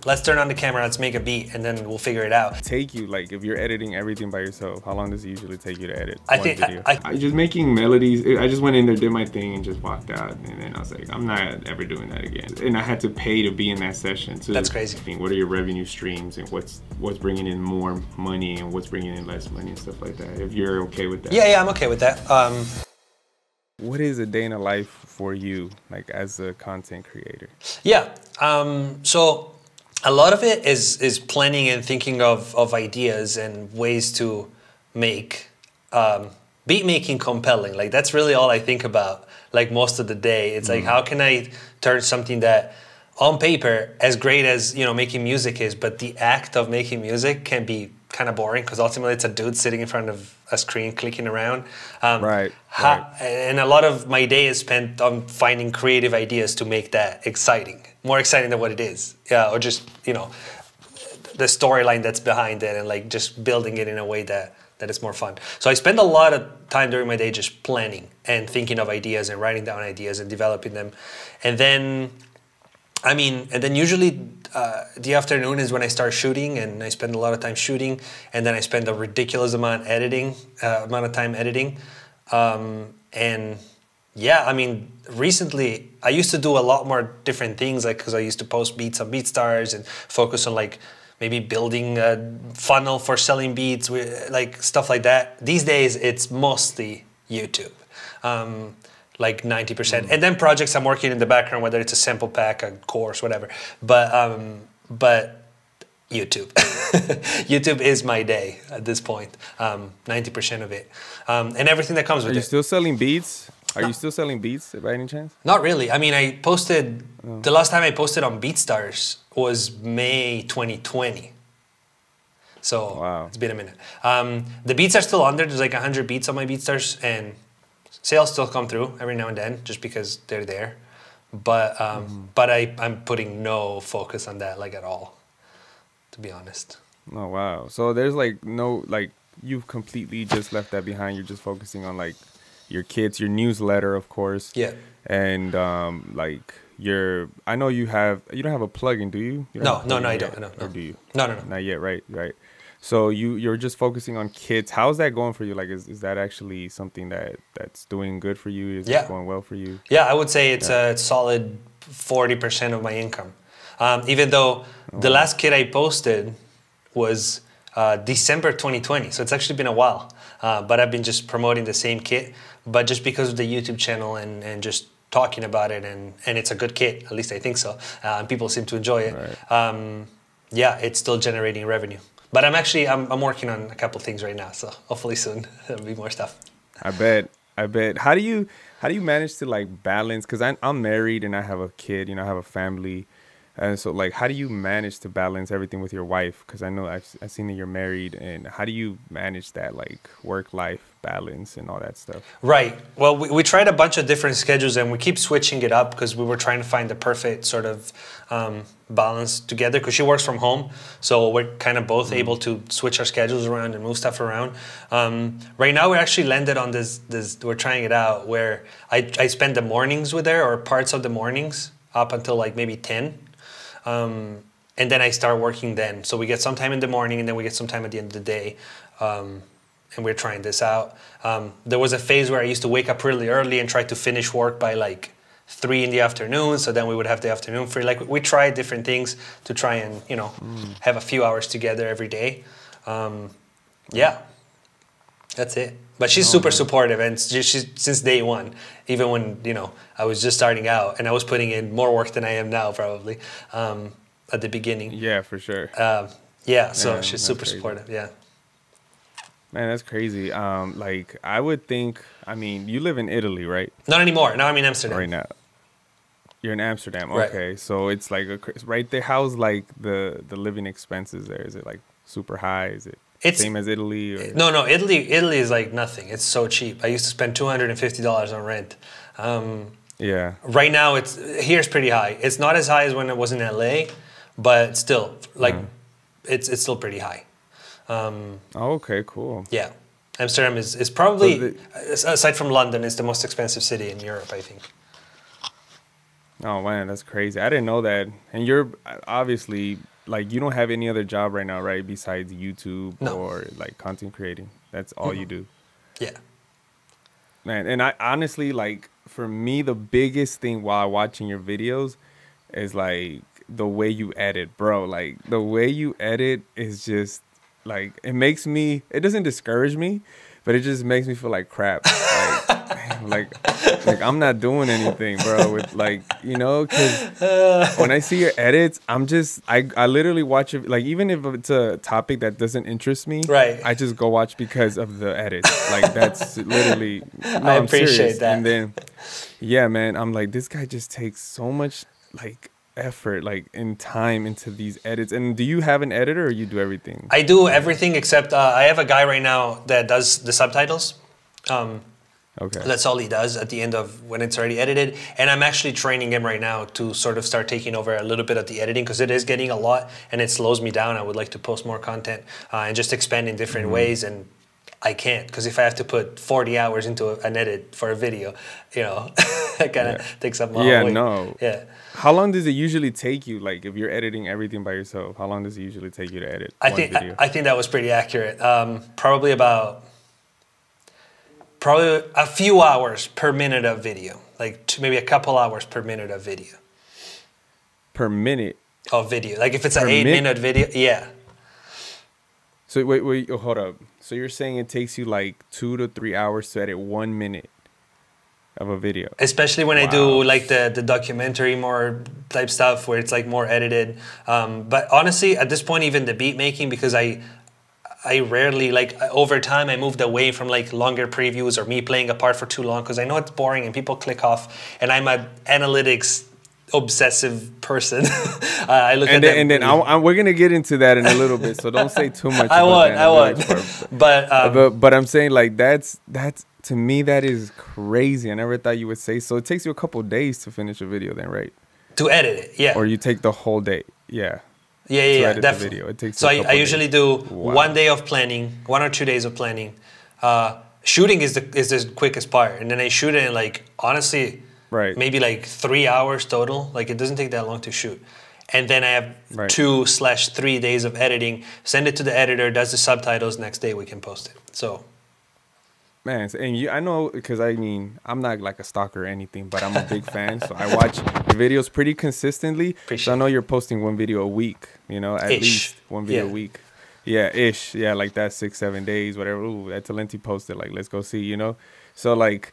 let's turn on the camera, let's make a beat, and then we'll figure it out. Take you, like, if you're editing everything by yourself, how long does it usually take you to edit I just making melodies. I just went in there, did my thing, and just walked out. And then I was like, I'm not ever doing that again. And I had to pay to be in that session too. That's crazy. I mean, what are your revenue streams, and what's bringing in more money and what's bringing in less money and stuff like that? If you're okay with that. Yeah, I'm okay with that. What is a day in a life for you, like as a content creator? Yeah, so a lot of it is planning and thinking of ideas and ways to make beat making compelling. Like that's really all I think about, like most of the day. It's like, how can I turn something that on paper, as great as, you know, making music is, but the act of making music can be kind of boring because ultimately it's a dude sitting in front of a screen clicking around. Right. And a lot of my day is spent on finding creative ideas to make that exciting, more exciting than what it is. Yeah, or just, you know, the storyline that's behind it and like just building it in a way that is more fun. So I spend a lot of time during my day just planning and thinking of ideas and writing down ideas and developing them. And then, usually the afternoon is when I start shooting, and I spend a lot of time shooting, and then I spend a ridiculous amount of time editing. And yeah, I mean, recently I used to do a lot more different things, like because I used to post beats on BeatStars and focus on like maybe building a funnel for selling beats, like stuff like that. These days it's mostly YouTube. Like 90%, and then projects I'm working in the background, whether it's a sample pack, a course, whatever. But YouTube, YouTube is my day at this point. 90% of it, and everything that comes with it. Are you still selling beats? Are you still selling beats by any chance? Not really. I mean, I posted the last time I posted on BeatStars was May 2020. So wow. It's been a minute. The beats are still on there. There's like 100 beats on my BeatStars, and sales still come through every now and then just because they're there. But I'm putting no focus on that, like, at all, to be honest. Oh, wow. So there's like no, like, you've completely just left that behind. You're just focusing on like your kids, your newsletter, of course. Yeah. And like I know you don't have a plugin, do you? No, I don't. No. Or do you? No. Not yet, right. So you're just focusing on kids. How's that going for you? Like, is that actually something that's doing good for you? Is it going well for you? Yeah, I would say it's a solid 40% of my income. Even though the last kid I posted was December 2020, so it's actually been a while. But I've been just promoting the same kit, but just because of the YouTube channel and just talking about it, and it's a good kit, at least I think so. And people seem to enjoy it. Right. Yeah, it's still generating revenue. But I'm working on a couple things right now, so hopefully soon there'll be more stuff. I bet. How do you manage to like balance? Because I'm married and I have a kid, you know, I have a family, and so like, how do you manage to balance everything with your wife? Because I know I've seen that you're married, and how do you manage that like work-life balance and all that stuff? Right. Well, we tried a bunch of different schedules, and we keep switching it up because we were trying to find the perfect sort of balance together, because she works from home, so we're kind of both able to switch our schedules around and move stuff around. Right now, we actually landed on this. We're trying it out where I spend the mornings with her, or parts of the mornings up until like maybe 10. And then I start working then. So we get some time in the morning, and then we get some time at the end of the day. And we're trying this out. There was a phase where I used to wake up really early and try to finish work by like 3 in the afternoon. So then we would have the afternoon free. Like, we tried different things to try and, you know, have a few hours together every day. Yeah, that's it. But she's super supportive, and she's since day one, even when, you know, I was just starting out and I was putting in more work than I am now probably at the beginning. Yeah, for sure. Yeah, so she's super supportive. Yeah. Man, that's crazy. Like, I would think, I mean, you live in Italy, right? Not anymore. Now I'm in Amsterdam. Right now. You're in Amsterdam. Right. Okay. So it's like right there. How's like the living expenses there? Is it like super high? Is it same as Italy? Or? No. Italy is like nothing. It's so cheap. I used to spend $250 on rent. Yeah. Right now, here's pretty high. It's not as high as when it was in LA, but still, like, it's still pretty high. Okay, cool. Yeah. Amsterdam is probably, aside from London, is the most expensive city in Europe, I think. Oh man, that's crazy. I didn't know that. And you're obviously like you don't have any other job right now, right? Besides YouTube No. or like content creating. That's all you do. Yeah. Man, and I honestly like for me the biggest thing while watching your videos is like the way you edit, bro. Like the way you edit is just like it doesn't discourage me, but it just makes me feel like crap. Like damn, like I'm not doing anything, bro, with like, you know, cuz when I see your edits, I literally watch it like even if it's a topic that doesn't interest me, Right. I just go watch because of the edits. Like that's literally no, I I'm appreciate serious. that. And then yeah, man, I'm like this guy just takes so much like effort like in time into these edits. And do you have an editor or you do everything? I do everything except I have a guy right now that does the subtitles. Okay. That's all he does at the end of when it's already edited. And I'm actually training him right now to sort of start taking over a little bit of the editing because it is getting a lot and it slows me down. I would like to post more content and just expand in different ways. And I can't because if I have to put 40 hours into an edit for a video, you know, that kind of takes up my whole week. No. Yeah. How long does it usually take you? Like if you're editing everything by yourself, how long does it usually take you to edit one video? I think that was pretty accurate. Probably a few hours per minute of video, like maybe a couple hours per minute of video. Per minute? Of video. Like if it's an 8-minute video, yeah. So wait, hold up. So you're saying it takes you like 2 to 3 hours to edit 1 minute of a video? Especially when I do like the documentary more type stuff where it's like more edited. But honestly, at this point, even the beat making, because I rarely, like over time, I moved away from like longer previews or me playing a part for too long because I know it's boring and people click off. And I'm an analytics obsessive person. I look at that. And then we're gonna get into that in a little bit, so don't say too much. I won't. But I'm saying like that's to me that is crazy. I never thought you would say so. It takes you a couple days to finish a video, then, right? To edit it, yeah. Or you take the whole day, yeah. Yeah, definitely. It takes so I usually do 1 day of planning, 1 or 2 days of planning. Shooting is the quickest part, and then I shoot it in like honestly, maybe like 3 hours total. Like it doesn't take that long to shoot, and then I have 2/3 days of editing. Send it to the editor, does the subtitles. Next day we can post it. So. Man, and I know because I mean I'm not like a stalker or anything, but I'm a big fan, so I watch your videos pretty consistently. So I know you're posting one video a week, you know, at least one video a week. Yeah, yeah, like that 6-7 days, whatever. Ooh, at Talenti posted like, let's go see, you know. So like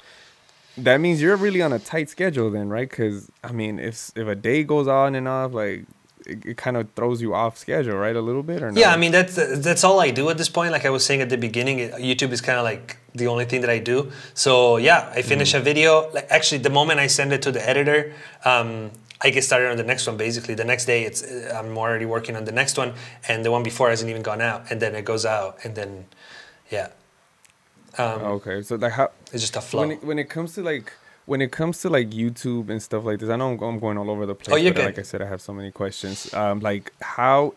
that means you're really on a tight schedule then, right? Because I mean, if a day goes on and off, like it kind of throws you off schedule, right? A little bit, or no? Yeah, I mean that's all I do at this point. Like I was saying at the beginning, YouTube is kind of like the only thing that I do. So yeah, I finish a video. Like actually, the moment I send it to the editor, I get started on the next one. Basically, the next day I'm already working on the next one, and the one before hasn't even gone out, and then it goes out, and then yeah. Okay, so like how it's just a flow. When it comes to like YouTube and stuff like this, I know I'm going all over the place. Oh, you're but good. Like I said, I have so many questions. Like how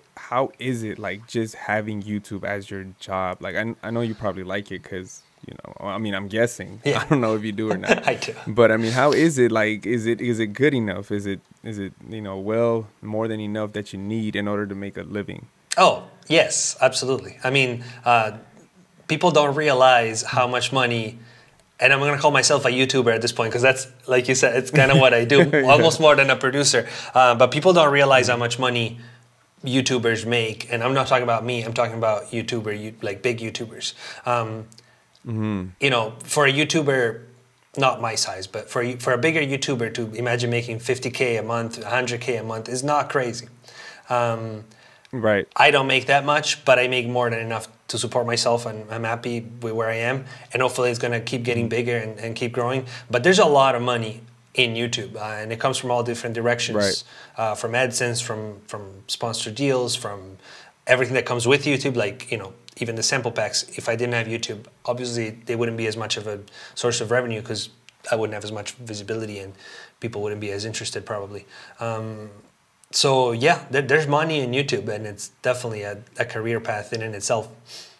is it like just having YouTube as your job? Like I know you probably like it because you know. I mean, I'm guessing. Yeah. I don't know if you do or not. I do. But I mean, how is it? Like, is it good enough? Is it you know more than enough that you need in order to make a living? Oh yes, absolutely. I mean, people don't realize how much money. And I'm going to call myself a YouTuber at this point because that's, like you said, it's kind of what I do, almost more than a producer. But people don't realize how much money YouTubers make. And I'm not talking about me. I'm talking about like big YouTubers. You know, for a YouTuber, not my size, but for a bigger YouTuber to imagine making 50K a month, 100K a month is not crazy. Right. I don't make that much, but I make more than enough to support myself, and I'm happy with where I am. And hopefully it's going to keep getting bigger and keep growing. But there's a lot of money in YouTube, and it comes from all different directions, from AdSense, from sponsored deals, from everything that comes with YouTube, like, you know, even the sample packs. If I didn't have YouTube, obviously they wouldn't be as much of a source of revenue because I wouldn't have as much visibility and people wouldn't be as interested probably. So yeah, there's money in YouTube, and it's definitely a career path in itself.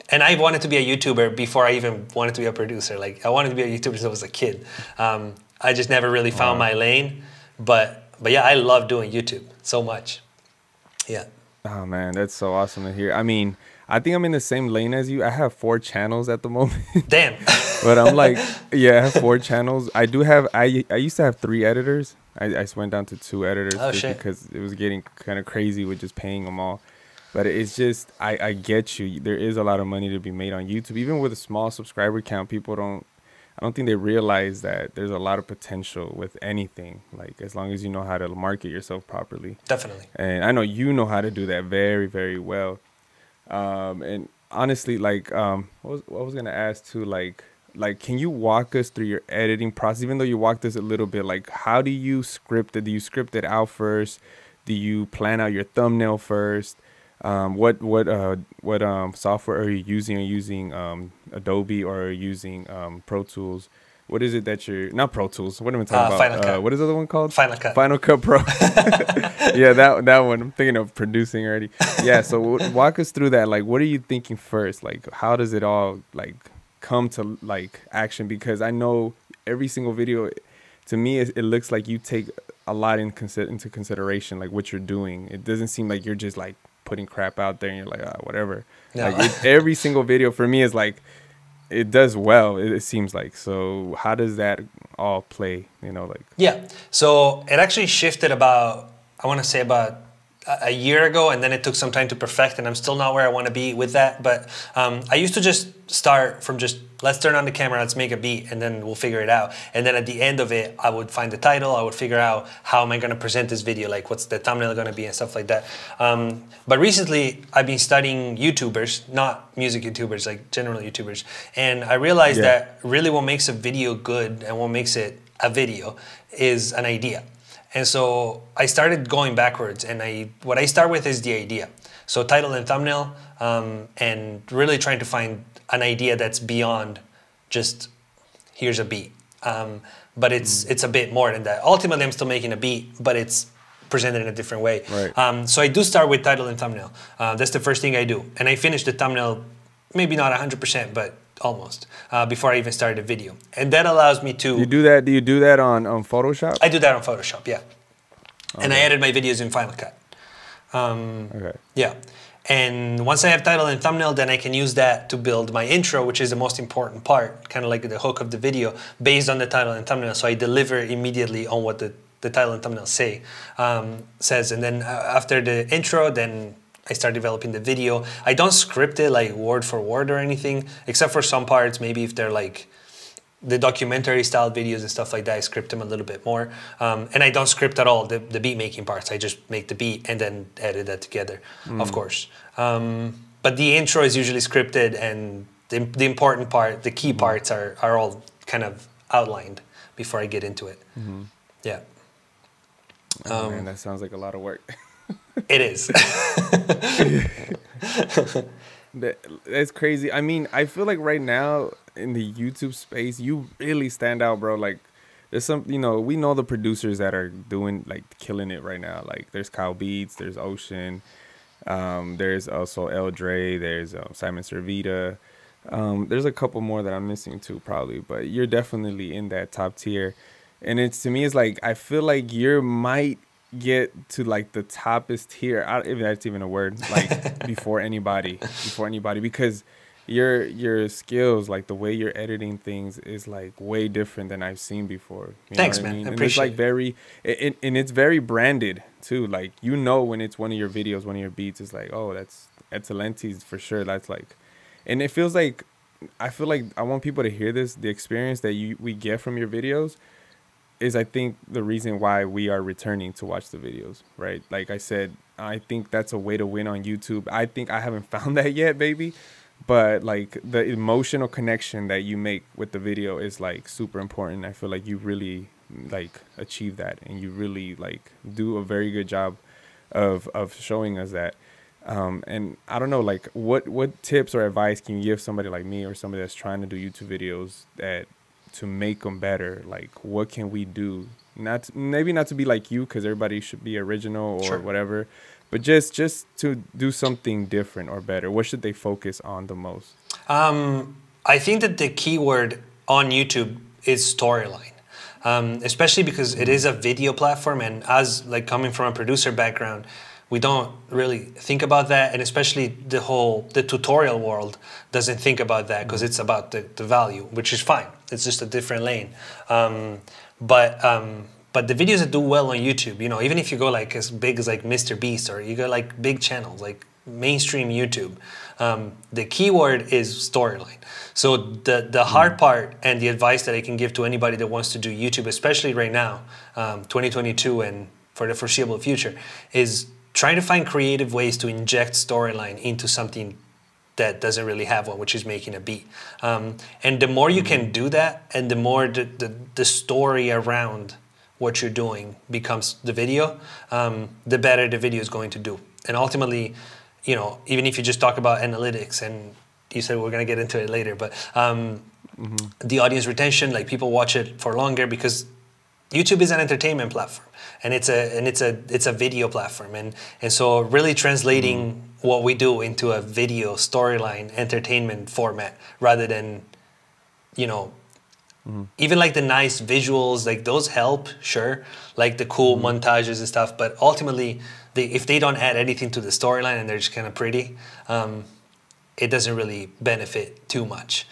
And I wanted to be a YouTuber before I even wanted to be a producer. Like I wanted to be a YouTuber since I was a kid. I just never really found my lane. But but yeah, I love doing YouTube so much. Yeah. Oh man, that's so awesome to hear. I mean, I think I'm in the same lane as you. I have 4 channels at the moment. Damn. But I'm like, yeah, I have 4 channels. I do have, I used to have 3 editors. I just went down to 2 editors Oh just shit. because it was getting kind of crazy with just paying them all. But it's just, I get you. There is a lot of money to be made on YouTube. Even with a small subscriber count, I don't think they realize that there's a lot of potential with anything. Like, as long as you know how to market yourself properly. Definitely. And I know you know how to do that very, very well. And honestly, like, what I was gonna ask too, like, can you walk us through your editing process? Even though you walked us a little bit, like, how do you script it? Do you script it out first? Do you plan out your thumbnail first? What software are you using? Are you using Adobe, or are you using Pro Tools? What is it that you're not Pro Tools? What am I talking Final about? Cut. What is the other one called? Final Cut. Final Cut Pro. Yeah, that one. I'm thinking of producing already. Yeah, so walk us through that. Like, what are you thinking first? Like, how does it all like come to like action? Because I know every single video, to me, it looks like you take a lot into consideration, like what you're doing. It doesn't seem like you're just like putting crap out there and you're like, whatever. No. Like, every single video for me is like, it does well, it seems like. So how does that all play, like? Yeah. So it actually shifted about, I want to say about a year ago, and then it took some time to perfect, and I'm still not where I want to be with that. But I used to just start from just, let's turn on the camera, let's make a beat, and then we'll figure it out. And then at the end of it, I would find the title, I would figure out how am I going to present this video, like what's the thumbnail going to be and stuff like that. But recently, I've been studying YouTubers, not music YouTubers, like general YouTubers. And I realized that really what makes a video good and what makes it a video is an idea. And so I started going backwards, and what I start with is the idea. So title and thumbnail, and really trying to find an idea that's beyond just here's a beat. But it's a bit more than that. Ultimately, I'm still making a beat, but it's presented in a different way. Right. So I do start with title and thumbnail. That's the first thing I do. And I finish the thumbnail, maybe not 100%, but almost, before I even started the video. And that allows me to... Do you do that on Photoshop? I do that on Photoshop, yeah. Okay. And I edit my videos in Final Cut. Okay. Yeah. And once I have title and thumbnail, then I can use that to build my intro, which is the most important part, kind of like the hook of the video, based on the title and thumbnail. So I deliver immediately on what the title and thumbnail says. And then after the intro, then I start developing the video. I don't script it like word for word or anything, except for some parts. Maybe if they're like the documentary style videos and stuff like that, I script them a little bit more. And I don't script at all the beat making parts. I just make the beat and then edit that together, of course. But the intro is usually scripted, and the important part, the key parts are all kind of outlined before I get into it. Yeah. Oh, man, that sounds like a lot of work. It is. That's crazy. I mean, I feel like right now in the YouTube space, you really stand out, bro. Like, there's some, we know the producers that are doing, like, killing it right now. Like, there's Kyle Beats, there's Ocean, there's also El Dre, there's Simon Servita. There's a couple more that I'm missing too, probably, but you're definitely in that top tier. And to me, it's like, I feel like you might get to like the toppest tier, if that's even a word, like before anybody, because your skills, like the way you're editing things, is like way different than I've seen before. Thanks, man. I appreciate it. And it's like it's very branded too. Like, when it's one of your videos, one of your beats, it's like, oh, that's Talenti's for sure. That's like, and it feels like, I feel like I want people to hear this. The experience that we get from your videos is, I think, the reason why we are returning to watch the videos, right? Like I said, I think that's a way to win on YouTube. I think I haven't found that yet, baby. But like the emotional connection that you make with the video is like super important. I feel like you really like achieve that, and you really like do a very good job of showing us that. And I don't know, like what tips or advice can you give somebody like me or somebody that's trying to do YouTube videos to make them better? Like, what can we do? Maybe not to be like you, because everybody should be original or whatever, but just to do something different or better. What should they focus on the most? I think that the key word on YouTube is storyline. especially because it is a video platform, and as like coming from a producer background, we don't really think about that, and especially the tutorial world doesn't think about that because it's about the value, which is fine. It's just a different lane. But the videos that do well on YouTube, even if you go like as big as like Mr. Beast, or you go like big channels like mainstream YouTube, the keyword is storyline. So the hard part and the advice that I can give to anybody that wants to do YouTube, especially right now, 2022 and for the foreseeable future, is trying to find creative ways to inject storyline into something that doesn't really have one, which is making a beat. And the more you can do that, and the more the story around what you're doing becomes the video, the better the video is going to do. And ultimately, even if you just talk about analytics, and you said we're going to get into it later, but the audience retention, like people watch it for longer because YouTube is an entertainment platform, and it's a video platform, and so really translating what we do into a video storyline entertainment format rather than even like the nice visuals, like those help, sure, like the cool montages and stuff, but ultimately if they don't add anything to the storyline and they're just kind of pretty, it doesn't really benefit too much.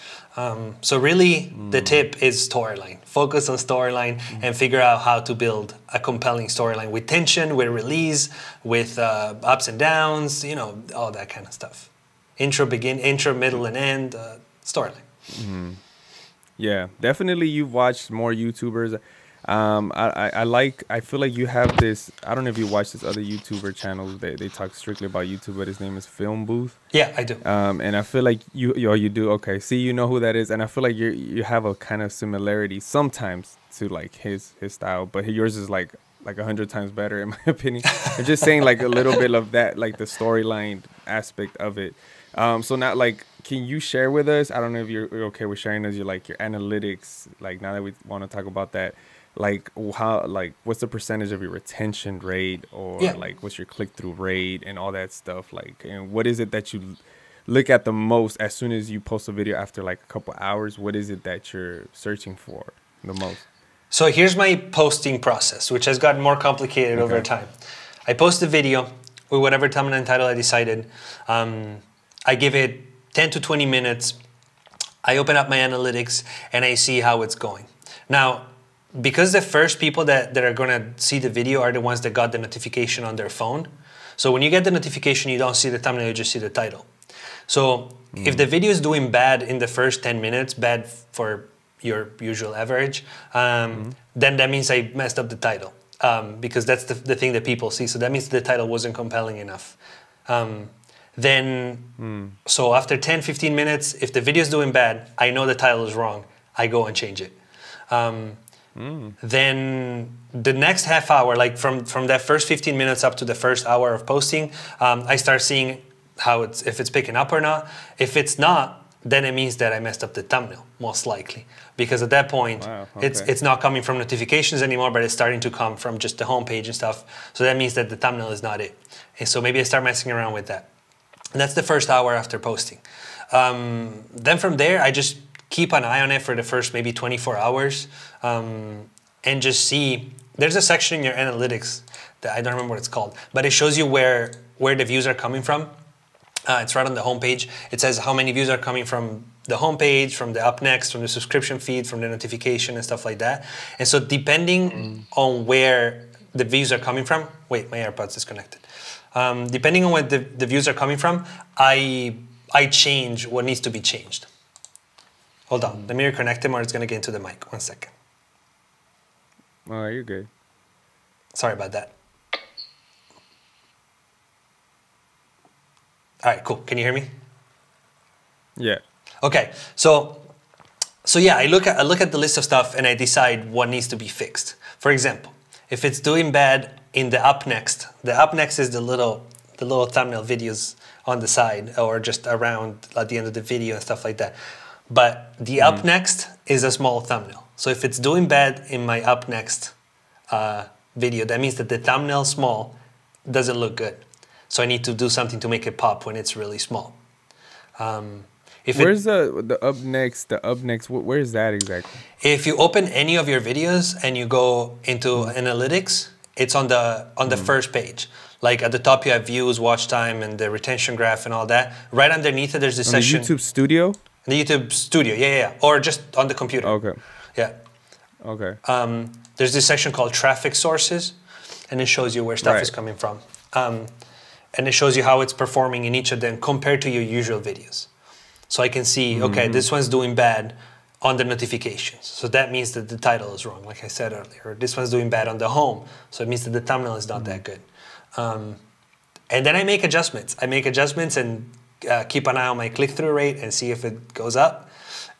So really, the tip is storyline. Focus on storyline and figure out how to build a compelling storyline with tension, with release, with ups and downs, all that kind of stuff. Intro, middle, and end, storyline. Yeah, definitely. You've watched more YouTubers. I feel like you have this. I don't know if you watch this other YouTuber channel. They talk strictly about YouTube, but his name is Film Booth. Yeah, I do. And I feel like you do. Okay, see, you know who that is, and I feel like you have a kind of similarity sometimes to like his style, but yours is like 100 times better in my opinion. I'm just saying like a little bit of that, like the storyline aspect of it. So now, like, can you share with us? I don't know if you're okay with sharing us your analytics. Like, now that we want to talk about that, like what's the percentage of your retention rate, or like what's your click-through rate and all that stuff? Like, and what is it that you look at the most as soon as you post a video after like a couple hours? What is it that you're searching for the most? So here's my posting process, which has gotten more complicated over time. I post the video with whatever thumbnail and title I decided. I give it 10 to 20 minutes. I open up my analytics and I see how it's going. Now, because the first people that are going to see the video are the ones that got the notification on their phone. So when you get the notification, you don't see the thumbnail, you just see the title. So if the video is doing bad in the first 10 minutes, bad for your usual average, then that means I messed up the title, because that's the thing that people see. So that means the title wasn't compelling enough. So after 10, 15 minutes, if the video is doing bad, I know the title is wrong. I go and change it. Then the next half hour, like from that first 15 minutes up to the first hour of posting, I start seeing if it's picking up or not. If it's not, then it means that I messed up the thumbnail, most likely. Because at that point, it's not coming from notifications anymore, but it's starting to come from just the homepage and stuff. So that means that the thumbnail is not it. And so maybe I start messing around with that. And that's the first hour after posting. Then from there, I just keep an eye on it for the first maybe 24 hours, and just see. There's a section in your analytics that I don't remember what it's called, but it shows you where the views are coming from. It's right on the homepage. It says how many views are coming from the homepage, from the up next, from the subscription feed, from the notification and stuff like that. And so depending on where the views are coming from, wait, my AirPods disconnected. Depending on where the views are coming from, I change what needs to be changed. Hold on, let me reconnect them or it's gonna get into the mic. 1 second. Oh, you're good. Sorry about that. All right, cool. Can you hear me? Yeah. Okay, so yeah, I look at the list of stuff and I decide what needs to be fixed. For example, if it's doing bad in the up next is the little thumbnail videos on the side or just around at the end of the video and stuff like that. But the up next is a small thumbnail. So if it's doing bad in my up next video, that means that the thumbnail small doesn't look good. So I need to do something to make it pop when it's really small. Where's the up next? The up next. Where is that exactly? If you open any of your videos and you go into analytics, it's on the first page. Like at the top, you have views, watch time, and the retention graph and all that. Right underneath it, there's this section. The YouTube Studio. The YouTube Studio, yeah, or just on the computer. Okay. Yeah. Okay. There's this section called traffic sources, and it shows you where stuff is coming from. And it shows you how it's performing in each of them compared to your usual videos. So I can see, okay, this one's doing bad on the notifications. So that means that the title is wrong, like I said earlier. This one's doing bad on the home. So it means that the thumbnail is not that good. And then I make adjustments. I make adjustments and keep an eye on my click-through rate and see if it goes up.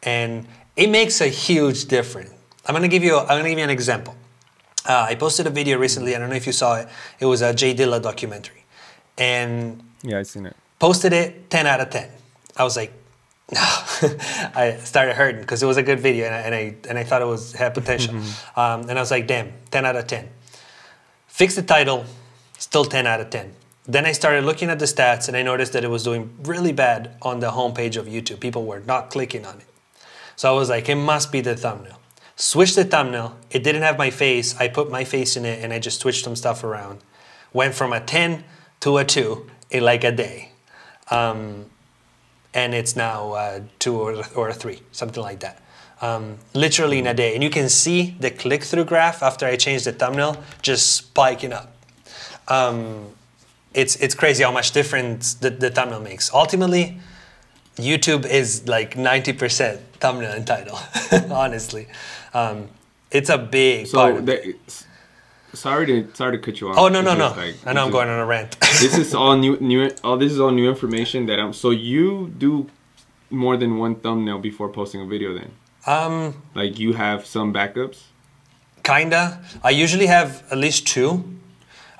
And it makes a huge difference. I'm gonna give you an example. I posted a video recently. I don't know if you saw it. It was a Jay Dilla documentary, and yeah, I seen it. Posted it 10 out of 10. I was like, no. I started hurting because it was a good video, and I thought it had potential. And I was like, damn, 10 out of 10. Fixed the title, still 10 out of 10. Then I started looking at the stats, and I noticed that it was doing really bad on the homepage of YouTube. People were not clicking on it. So I was like, it must be the thumbnail. Switched the thumbnail. It didn't have my face. I put my face in it, and I just switched some stuff around. Went from a 10 to a 2 in like a day. And it's now a 2 or a 3, something like that. Literally in a day. And you can see the click-through graph after I changed the thumbnail just spiking up. It's crazy how much difference the thumbnail makes. Ultimately, YouTube is like 90% thumbnail and title, honestly. It's a big part of it. Sorry to cut you off. Oh no. Like, I know I'm going on a rant. This is all new. This is all new information that I'm. So you do more than one thumbnail before posting a video, then? Like you have some backups. Kinda. I usually have at least 2.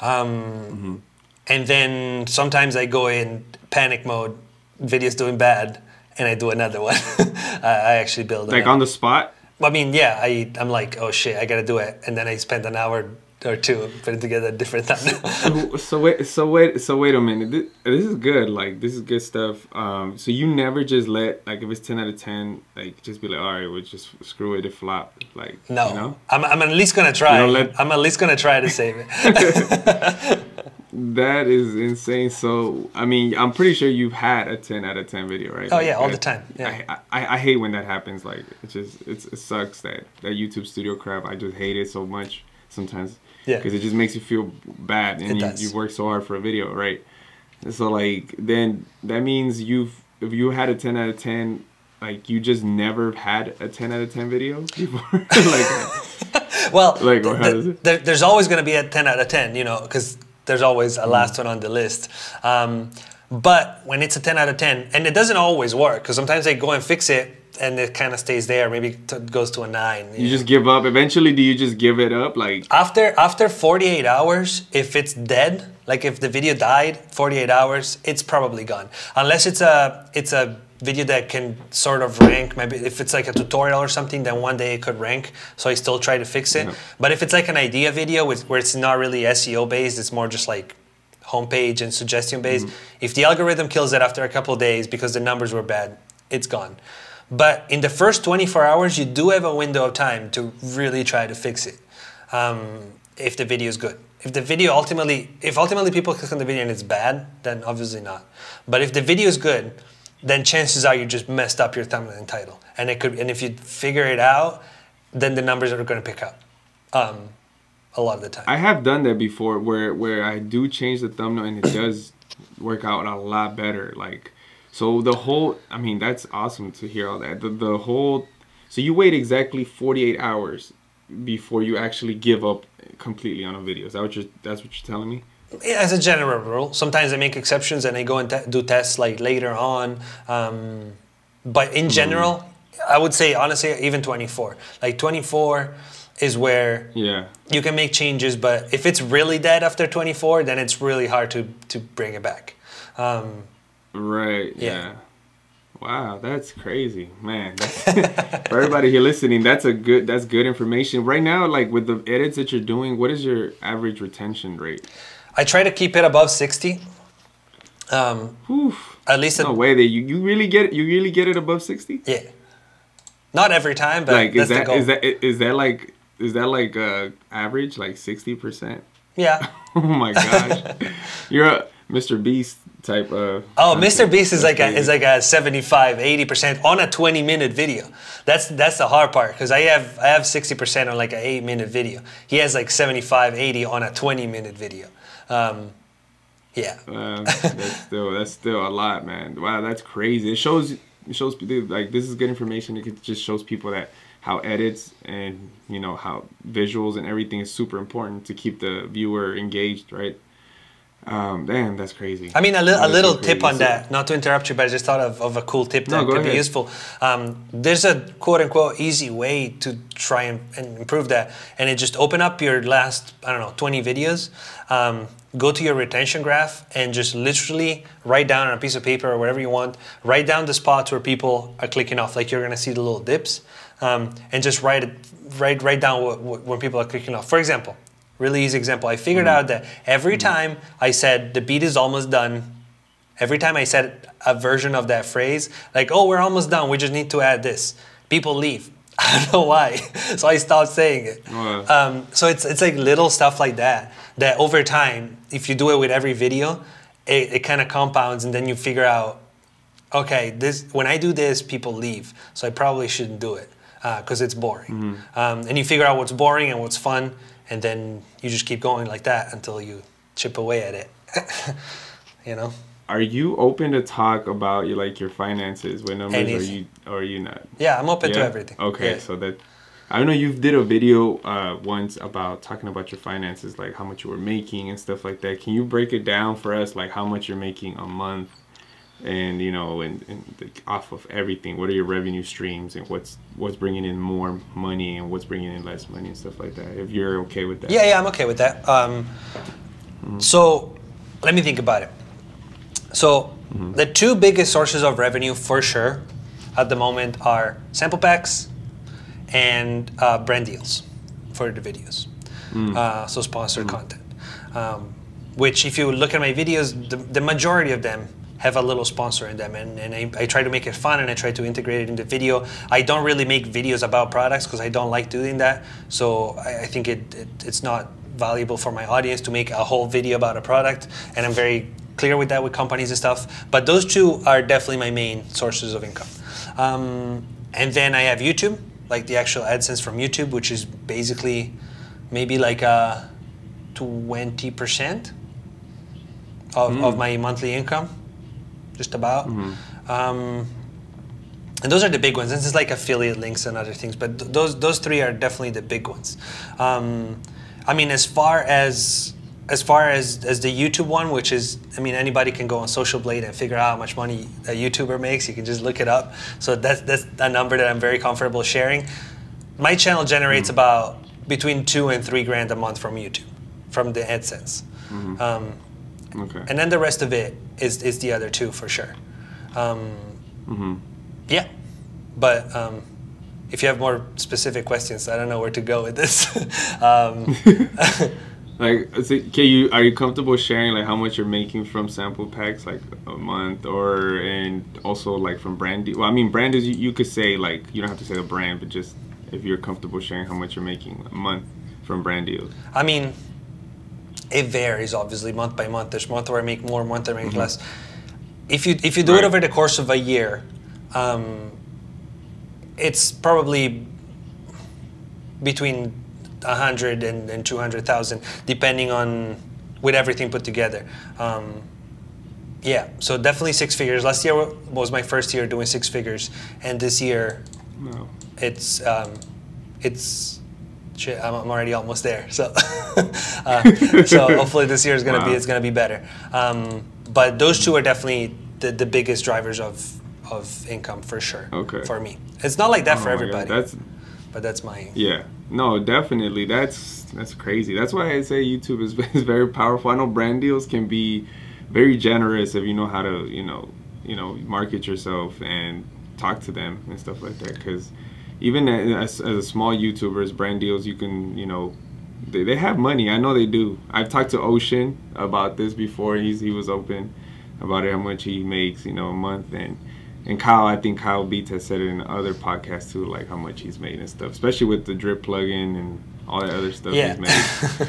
And then sometimes I go in panic mode. Video's doing bad, and I do another one. I actually build like on the spot. I mean, yeah. I'm like, oh shit, I gotta do it, and then I spend an hour or 2 putting together a different thumbnail. So wait a minute. This is good. Like this is good stuff. So you never just let, like, if it's 10 out of 10, like just be like, all right, we'll just screw it, it flop. Like, no, you know? I'm at least gonna try. I'm at least gonna try to save it. That is insane. So I mean, I'm pretty sure you've had a 10 out of 10 video, right? Oh yeah, all the time. Yeah. I hate when that happens. Like it sucks that YouTube Studio crap. I just hate it so much sometimes. Yeah. Because it just makes you feel bad, and you work so hard for a video, right? So like then that means if you had a 10 out of 10, like you just never had a 10 out of 10 video before. Like, well, like how does it? There's always gonna be a 10 out of 10, you know, because there's always a last one on the list. But when it's a 10 out of 10, and it doesn't always work, because sometimes I go and fix it, and it kind of stays there. Maybe it goes to a 9. You just give up. Eventually, do you just give it up? Like after 48 hours, if it's dead, like if the video died 48 hours, it's probably gone. Unless it's a video that can sort of rank. Maybe if it's like a tutorial or something, then one day it could rank. So I still try to fix it. Yeah. But if it's like an idea video where it's not really SEO based, it's more just like homepage and suggestion based. If the algorithm kills it after a couple of days because the numbers were bad, it's gone. But in the first 24 hours, you do have a window of time to really try to fix it if the video is good. If ultimately people click on the video and it's bad, then obviously not. But if the video is good, then chances are you just messed up your thumbnail and title. And if you figure it out, then the numbers are going to pick up a lot of the time. I have done that before where I do change the thumbnail and it does work out a lot better. Like, so the whole, I mean, that's awesome to hear all that. The whole, so you wait exactly 48 hours before you actually give up completely on a video. Is that that's what you're telling me? Yeah, as a general rule. Sometimes I make exceptions and I go and do tests like later on. But in general, I would say, honestly, even 24. Like 24 is where you can make changes. But if it's really dead after 24, then it's really hard to bring it back. Right. Yeah. Wow, that's crazy, man. For everybody here listening, that's good information. Right now, like with the edits that you're doing, what is your average retention rate? I try to keep it above 60. Whew. At least No way that you really get it. You really get it above 60. Yeah. Not every time, but Like that's the goal. Is that like average, like 60%? Yeah. Oh my gosh, you're a Mr. Beast type of. Oh, content. Mr. Beast is That's like crazy. a 75, 80% on a 20-minute video. That's the hard part, because I have 60% on like an 8-minute video. He has like 75, 80 on a 20-minute video. Yeah. That's still a lot, man. Wow, that's crazy. It shows people like this is good information. It just shows people that how edits and how visuals and everything is super important to keep the viewer engaged, right? Damn, that's crazy. I mean, a little tip on So- that, not to interrupt you, but I just thought of a cool tip that No, go could be ahead. useful. There's a quote-unquote easy way to try and improve that, and it just open up your last, I don't know, 20 videos, go to your retention graph, and just literally write down on a piece of paper or whatever you want, write down the spots where people are clicking off, like you're going to see the little dips, and just write down when people are clicking off. For example, really easy example. I figured out that every time I said the beat is almost done, every time I said a version of that phrase, like, oh, we're almost done, we just need to add this, people leave. I don't know why. So I stopped saying it. Wow. So it's like little stuff like that over time, if you do it with every video, it kind of compounds, and then you figure out, okay, when I do this, people leave. So I probably shouldn't do it because it's boring. And you figure out what's boring and what's fun, and then you just keep going like that until you chip away at it. Are you open to talk about your finances with numbers? Anything. Or are you not? Yeah, I'm open to Yeah? everything. Okay, Yeah. so that I know you did a video once about talking about your finances, like how much you were making and stuff like that. Can you break it down for us, like how much you're making a month, and off of everything? What are your revenue streams, and what's bringing in more money and what's bringing in less money and stuff like that? If you're okay with that. Yeah, I'm okay with that. So let me think about it. So the two biggest sources of revenue for sure at the moment are sample packs and brand deals for the videos. So sponsored content. Which if you look at my videos, the majority of them have a little sponsor in them, and I try to make it fun, and I try to integrate it into video. I don't really make videos about products because I don't like doing that. So I think it's not valuable for my audience to make a whole video about a product, and I'm very clear with that with companies and stuff. But those two are definitely my main sources of income. And then I have YouTube, like the actual AdSense from YouTube, which is basically maybe like 20% of my monthly income, just about. And those are the big ones. This is like affiliate links and other things, but those three are definitely the big ones. I mean, as far as the YouTube one, which is, I mean, anybody can go on Social Blade and figure out how much money a YouTuber makes. You can just look it up. So that's a number that I'm very comfortable sharing. My channel generates about between $2,000 and $3,000 a month from YouTube, from the AdSense. Okay. And then the rest of it is the other two for sure. Yeah, but if you have more specific questions, I don't know where to go with this. Like, are you comfortable sharing like how much you're making from sample packs, like a month, and also like from brand deals? Well, I mean, brand is you could say, like, you don't have to say the brand, but just if you're comfortable sharing how much you're making a month from brand deals. I mean, it varies obviously month by month. There's month where I make more, month where I make less. If you do it over the course of a year, it's probably between 100 and 200,000, depending on with everything put together. Yeah, so definitely 6 figures. Last year was my first year doing 6 figures, and this year it's shit, I'm already almost there. So so hopefully this year is gonna be better. But those two are definitely the biggest drivers of income for sure. Okay. For me, it's not like that for my everybody. God, but that's my No, definitely. That's crazy. That's why I say YouTube is very powerful. I know brand deals can be very generous if you know how to market yourself and talk to them and stuff like that. Because even as a small YouTubers, brand deals, you can they have money. I know they do. I've talked to Ocean about this before. He was open. about it, how much he makes, you know, a month. And Kyle, I think Kyle Beats has said it in other podcasts too, like how much he's made and stuff, especially with the drip plugin and all that other stuff he's made.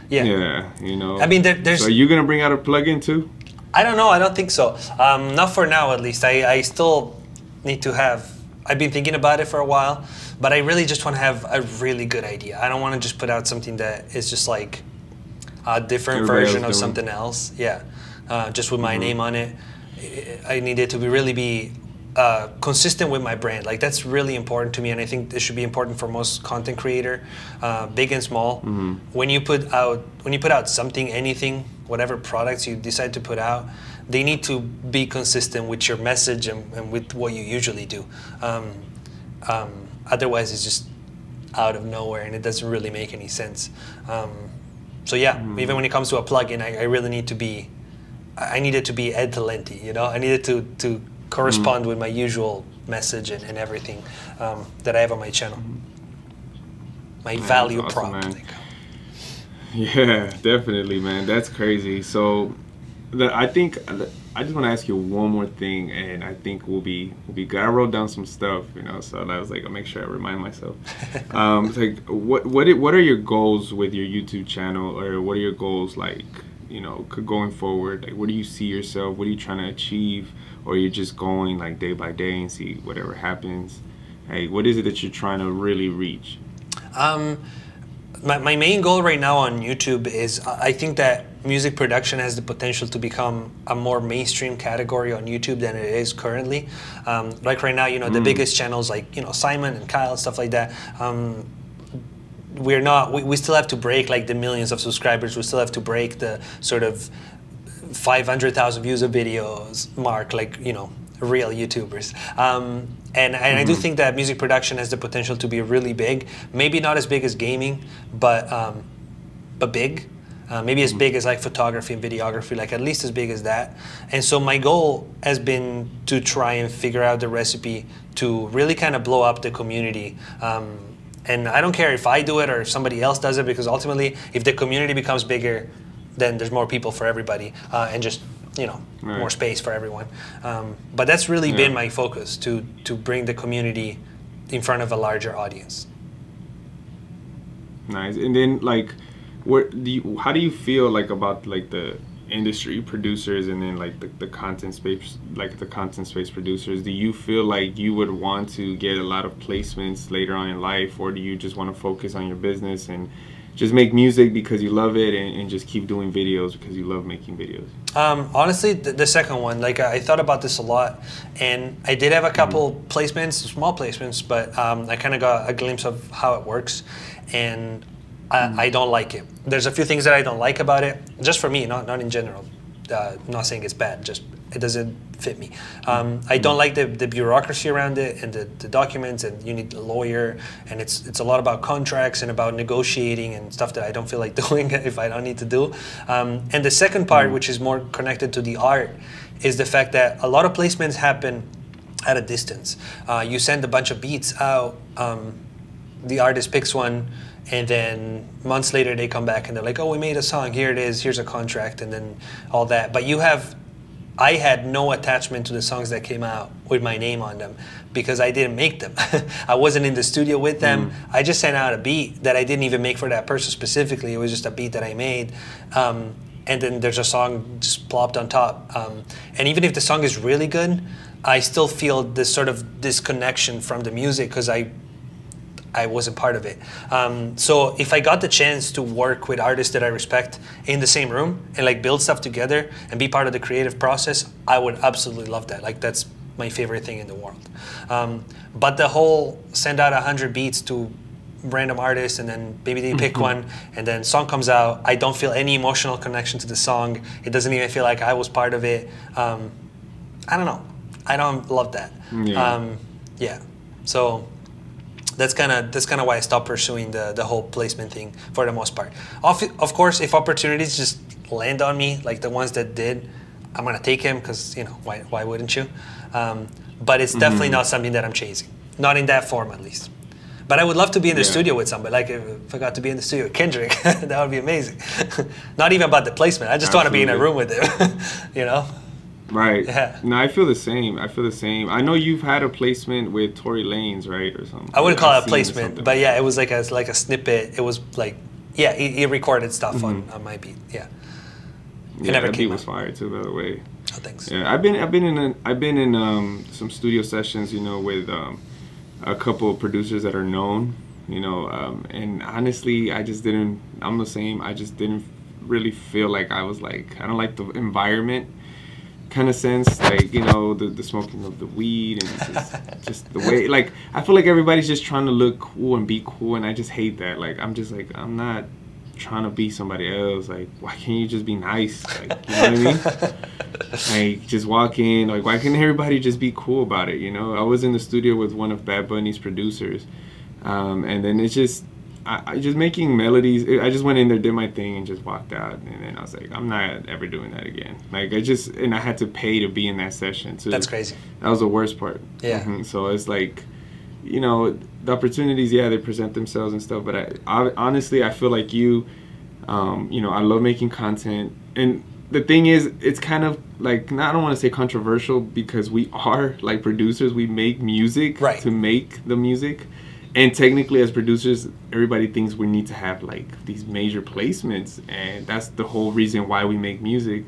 Yeah, you know. I mean, there's. So are you gonna bring out a plugin too? I don't know. I don't think so. Not for now, at least. I still need to have. I've been thinking about it for a while, but I really just want to have a really good idea. I don't want to just put out something that is just like a different version of something else. Yeah, just with my name on it. I need it to really be consistent with my brand. Like that's really important to me, and I think this should be important for most content creator, big and small. When you put out something, anything, whatever products you decide to put out, they need to be consistent with your message and with what you usually do. Otherwise, it's just out of nowhere, and it doesn't really make any sense. So yeah, even when it comes to a plugin, I really need to be. I need it to be Ed Talenti, you know. I need it to correspond with my usual message and everything that I have on my channel. My value prop. Man. Yeah, definitely, man. That's crazy. So, I think I just want to ask you one more thing, and I think we'll be good. I wrote down some stuff, you know, so I was like, I'll make sure I remind myself. It's like, what are your goals with your YouTube channel, or what are your goals like? You know, going forward, like, where do you see yourself? What are you trying to achieve? Or you're just going like day by day and see whatever happens? Hey, what is it that you're trying to really reach? My main goal right now on YouTube is I think that music production has the potential to become a more mainstream category on YouTube than it is currently. Like right now, you know, the biggest channels like, you know, Simon and Kyle, stuff like that. We still have to break like the millions of subscribers. We still have to break the sort of 500,000 views of videos mark, like, you know, real YouTubers. And I do think that music production has the potential to be really big. Maybe not as big as gaming, but big. Maybe as big as like photography and videography, like at least as big as that. And so my goal has been to try and figure out the recipe to really kind of blow up the community. And I don't care if I do it or if somebody else does it, because ultimately, if the community becomes bigger, then there's more people for everybody, and just, you know, more space for everyone. But that's really been my focus, to bring the community in front of a larger audience. Nice. And then, like, how do you feel like about like the industry producers and then like the content space, like the content space producers? Do you feel like you would want to get a lot of placements later on in life, or do you just want to focus on your business and just make music because you love it and just keep doing videos because you love making videos? Honestly, the second one. Like, I thought about this a lot, and I did have a couple placements, small placements, but I kind of got a glimpse of how it works, and I don't like it. There's a few things that I don't like about it, just for me, not in general. I'm not saying it's bad, just it doesn't fit me. I don't like the bureaucracy around it and the documents, and you need a lawyer, and it's a lot about contracts and about negotiating and stuff that I don't feel like doing if I don't need to do. And the second part, which is more connected to the art, is the fact that a lot of placements happen at a distance. You send a bunch of beats out, the artist picks one, and then months later they come back and they're like, oh, we made a song, here it is, here's a contract, and then all that. But I had no attachment to the songs that came out with my name on them because I didn't make them. I wasn't in the studio with them. I just sent out a beat that I didn't even make for that person specifically. It was just a beat that I made. And then there's a song just plopped on top. And even if the song is really good, I still feel this sort of disconnection from the music because I wasn't part of it. So if I got the chance to work with artists that I respect in the same room and like build stuff together and be part of the creative process, I would absolutely love that. Like, that's my favorite thing in the world. But the whole send out 100 beats to random artists and then maybe they pick one and then song comes out, I don't feel any emotional connection to the song. It doesn't even feel like I was part of it. I don't know. I don't love that. Yeah. So that's kind of why I stopped pursuing the whole placement thing for the most part. Of course, if opportunities just land on me, like the ones that did, I'm gonna take them because, you know, why wouldn't you? But it's definitely not something that I'm chasing, not in that form at least. But I would love to be in the studio with somebody. Like, if I got to be in the studio with Kendrick, that would be amazing. Not even about the placement. I just want to be in a room with him, you know? Right. Yeah. No, I feel the same. I feel the same. I know you've had a placement with Tory Lanez, right, or something. I wouldn't call I've it a seen placement, something but like yeah, that. it was like a snippet. It was like, yeah, he recorded stuff on my beat. Yeah, it Yeah, never that beat came was out. fire too, by the way. Oh, thanks. Yeah, I've been in some studio sessions, you know, with a couple of producers that are known, you know, and honestly, I just didn't. I'm the same. I just didn't really feel like I was like, I don't like the environment kind of sense, like, you know, the smoking of the weed and just the way, like, I feel like everybody's just trying to look cool and be cool, and I just hate that. Like, I'm just like, I'm not trying to be somebody else. Like, why can't you just be nice? Like, you know what I mean? Like, just walk in. Like, why can't everybody just be cool about it? You know, I was in the studio with one of Bad Bunny's producers, and then it's just, I just making melodies. I just went in there, did my thing, and just walked out. And then I was like, I'm not ever doing that again. Like, and I had to pay to be in that session too. That's crazy. That was the worst part. Yeah. So it's like, you know, the opportunities, yeah, they present themselves and stuff. But I honestly, I feel like you know, I love making content. And the thing is, it's kind of like, I don't want to say controversial, because we are like producers. We make music to make the music. And technically, as producers, everybody thinks we need to have like these major placements, and that's the whole reason why we make music.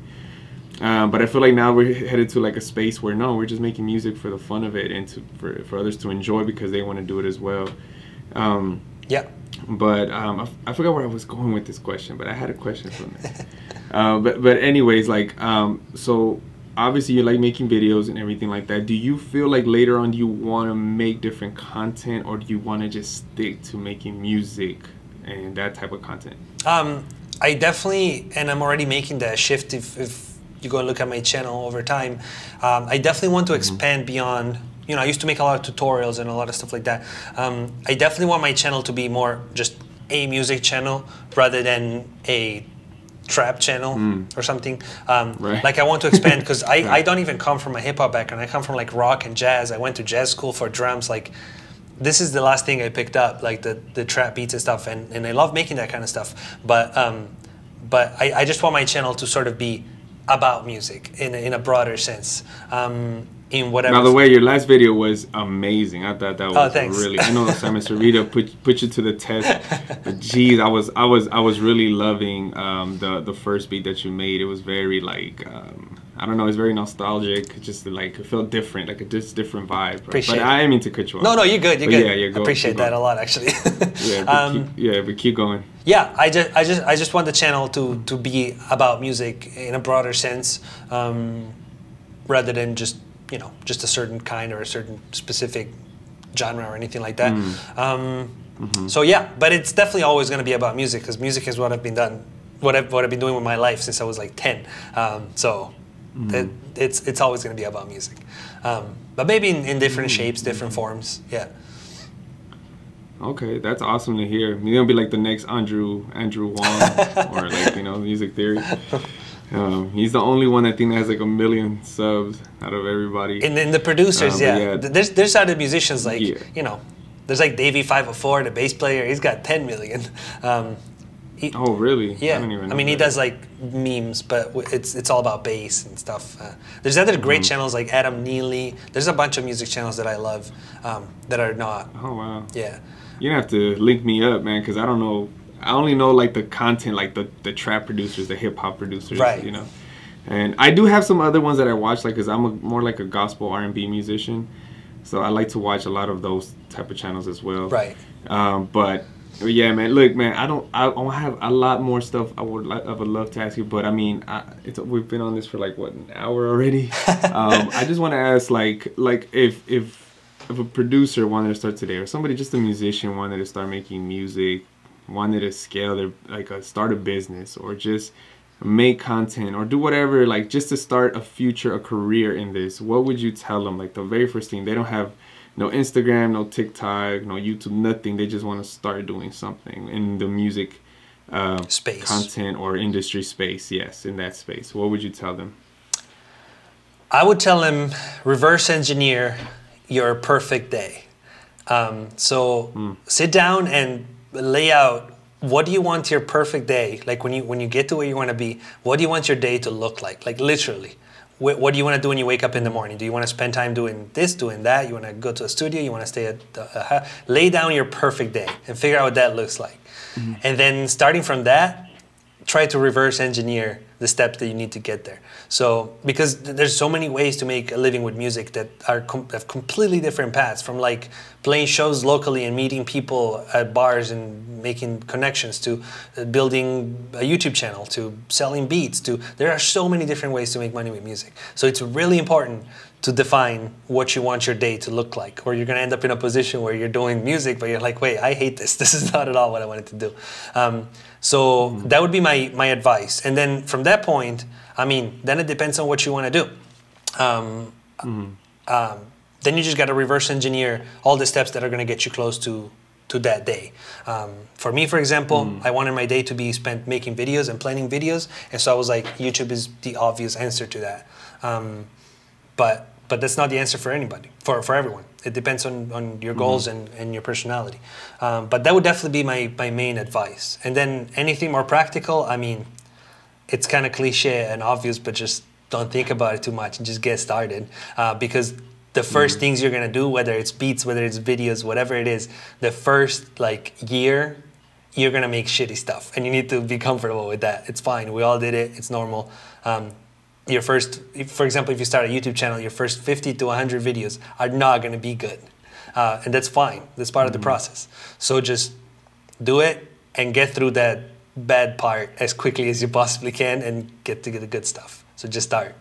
But I feel like now we're headed to like a space where no, we're just making music for the fun of it, and for others to enjoy because they want to do it as well. Yeah. But I forgot where I was going with this question, but I had a question from there. But anyways, like, so obviously you like making videos and everything like that. Do you feel like later on you want to make different content, or do you want to just stick to making music and that type of content? I definitely, and I'm already making that shift. If you go and look at my channel over time, I definitely want to expand beyond. You know, I used to make a lot of tutorials and a lot of stuff like that. I definitely want my channel to be more just a music channel rather than a trap channel or something. Like, I want to expand, because I don't even come from a hip-hop background. I come from like rock and jazz. I went to jazz school for drums. Like, this is the last thing I picked up, like the trap beats and stuff, and I love making that kind of stuff. But I just want my channel to sort of be about music in a broader sense. In whatever. By the way, your last video was amazing. I thought that was really. I know Simon Sarita put you to the test, but geez, I was really loving the first beat that you made. It was very like I don't know, it's very nostalgic. Just like it felt different, like a just different vibe. Appreciate but I didn't mean to cut you off. No, you're good. You're good. Yeah, I appreciate that a lot, actually. but keep going. Yeah, I just want the channel to be about music in a broader sense, rather than just, you know, just a certain kind or a certain specific genre or anything like that. So yeah, but it's definitely always going to be about music, because music is what I've been doing with my life since I was like 10. It's always going to be about music, but maybe in different shapes, different forms. Yeah. Okay, that's awesome to hear. You're gonna be like the next Andrew Wong, or like, you know, Music Theory. He's the only one I think that has like 1 million subs out of everybody. And the producers, yeah. There's other musicians like, you know, there's like Davey 504, the bass player. He's got 10 million. Oh really? Yeah. I mean, he does like memes, but it's all about bass and stuff. There's other great channels like Adam Neely. There's a bunch of music channels that I love that are not. Oh wow. Yeah. You're gonna have to link me up, man, because I don't know. I only know like the content, like the trap producers, the hip hop producers, you know. And I do have some other ones that I watch, like, because I'm more like a gospel R&B musician, so I like to watch a lot of those type of channels as well. Right. But yeah, man. Look, man. I have a lot more stuff I would love to ask you, but I mean, we've been on this for like what, an hour already. I just want to ask, like if a producer wanted to start today, or somebody, just a musician, wanted to start making music, wanted to scale their, like, start a business, or just make content, or do whatever, like, just to start a career in this, what would you tell them? Like, the very first thing, they don't have no Instagram, no TikTok, no YouTube, nothing. They just want to start doing something in the music space, content or industry space. Yes, in that space. What would you tell them? I would tell them, reverse engineer your perfect day. Sit down and lay out, what do you want your perfect day, like when you get to where you want to be, what do you want your day to look like literally, what do you want to do when you wake up in the morning? Do you want to spend time doing this, doing that? You want to go to a studio? You want to stay at the, lay down your perfect day and figure out what that looks like. And then starting from that, try to reverse engineer the steps that you need to get there. So, because there's so many ways to make a living with music that are have completely different paths, from like playing shows locally and meeting people at bars and making connections, to building a YouTube channel, to selling beats, to, there are so many different ways to make money with music. So it's really important to define what you want your day to look like, or you're going to end up in a position where you're doing music, but you're like, wait, I hate this. This is not at all what I wanted to do. So that would be my advice. And then from that point, I mean, then it depends on what you want to do. Then you just got to reverse engineer all the steps that are going to get you close to that day. For me, for example, I wanted my day to be spent making videos and planning videos. And so I was like, YouTube is the obvious answer to that. But that's not the answer for anybody, for everyone. It depends on your goals and your personality. But that would definitely be my main advice. And then anything more practical, I mean, it's kind of cliche and obvious, but just don't think about it too much and just get started. Because the first things you're gonna do, whether it's beats, whether it's videos, whatever it is, the first like year, you're gonna make shitty stuff. And you need to be comfortable with that. It's fine, we all did it, it's normal. Your first, for example, if you start a YouTube channel, your first 50 to 100 videos are not going to be good. And that's fine. That's part of the process. So just do it and get through that bad part as quickly as you possibly can and get to the good stuff. So just start.